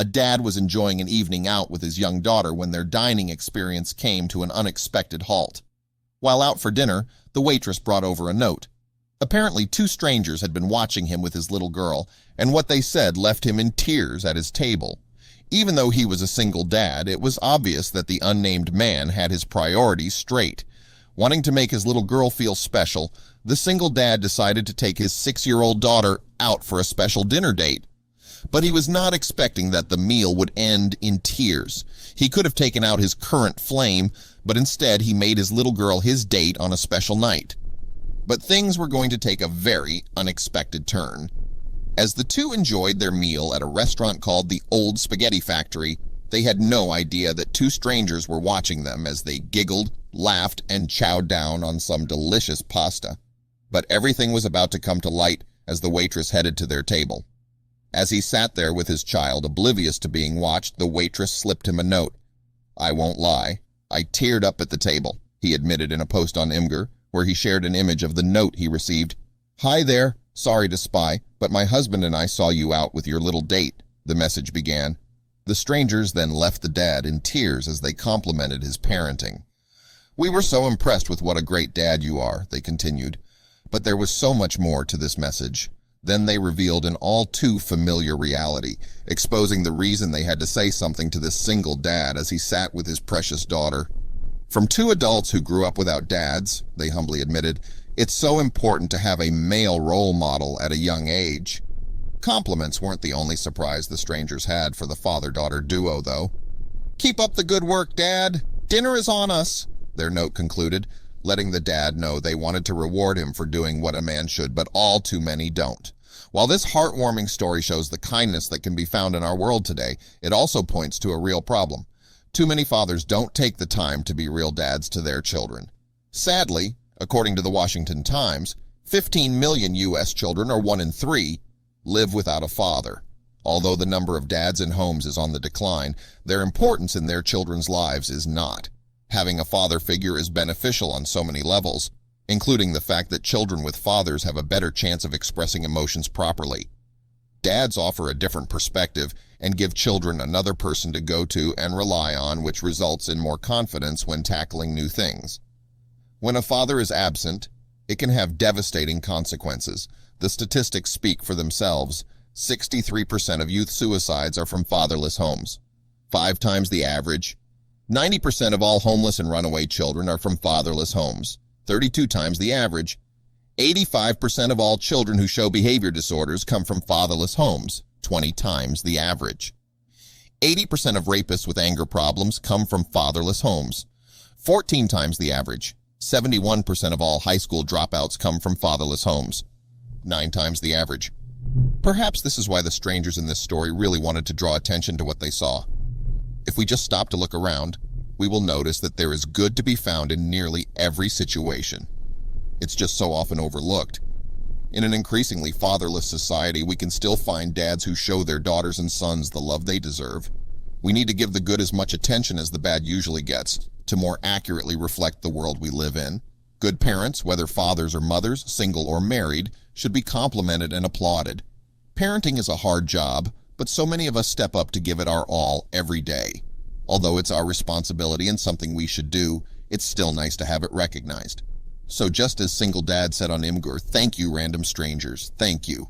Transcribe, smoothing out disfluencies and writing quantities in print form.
A dad was enjoying an evening out with his young daughter when their dining experience came to an unexpected halt. While out for dinner, the waitress brought over a note. Apparently, two strangers had been watching him with his little girl, and what they said left him in tears at his table. Even though he was a single dad, it was obvious that the unnamed man had his priorities straight. Wanting to make his little girl feel special, the single dad decided to take his 6-year-old daughter out for a special dinner date. But he was not expecting that the meal would end in tears. He could have taken out his current flame, but instead he made his little girl his date on a special night. But things were going to take a very unexpected turn. As the two enjoyed their meal at a restaurant called the Old Spaghetti Factory, they had no idea that two strangers were watching them as they giggled, laughed, and chowed down on some delicious pasta. But everything was about to come to light as the waitress headed to their table. As he sat there with his child, oblivious to being watched, the waitress slipped him a note. "I won't lie. I teared up at the table," he admitted in a post on Imgur, where he shared an image of the note he received. "Hi there. Sorry to spy, but my husband and I saw you out with your little date," the message began. The strangers then left the dad in tears as they complimented his parenting. "We were so impressed with what a great dad you are," they continued. But there was so much more to this message. Then they revealed an all too familiar reality, exposing the reason they had to say something to this single dad as he sat with his precious daughter. "From two adults who grew up without dads," they humbly admitted, "it's so important to have a male role model at a young age." Compliments weren't the only surprise the strangers had for the father-daughter duo, though. "Keep up the good work, Dad. Dinner is on us," their note concluded, letting the dad know they wanted to reward him for doing what a man should, but all too many don't. While this heartwarming story shows the kindness that can be found in our world today, it also points to a real problem. Too many fathers don't take the time to be real dads to their children. Sadly, according to the Washington Times, 15 million U.S. children, or 1 in 3, live without a father. Although the number of dads in homes is on the decline, their importance in their children's lives is not. Having a father figure is beneficial on so many levels, including the fact that children with fathers have a better chance of expressing emotions properly. Dads offer a different perspective and give children another person to go to and rely on, which results in more confidence when tackling new things. When a father is absent, it can have devastating consequences. The statistics speak for themselves. 63% of youth suicides are from fatherless homes, 5 times the average. 90% of all homeless and runaway children are from fatherless homes, 32 times the average. 85% of all children who show behavior disorders come from fatherless homes, 20 times the average. 80% of rapists with anger problems come from fatherless homes, 14 times the average. 71% of all high school dropouts come from fatherless homes, 9 times the average. Perhaps this is why the strangers in this story really wanted to draw attention to what they saw. If we just stop to look around, we will notice that there is good to be found in nearly every situation. It's just so often overlooked. In an increasingly fatherless society, we can still find dads who show their daughters and sons the love they deserve. We need to give the good as much attention as the bad usually gets, to more accurately reflect the world we live in. Good parents, whether fathers or mothers, single or married, should be complimented and applauded. Parenting is a hard job, but so many of us step up to give it our all every day. Although it's our responsibility and something we should do, it's still nice to have it recognized. So just as single dad said on Imgur, thank you, random strangers, thank you.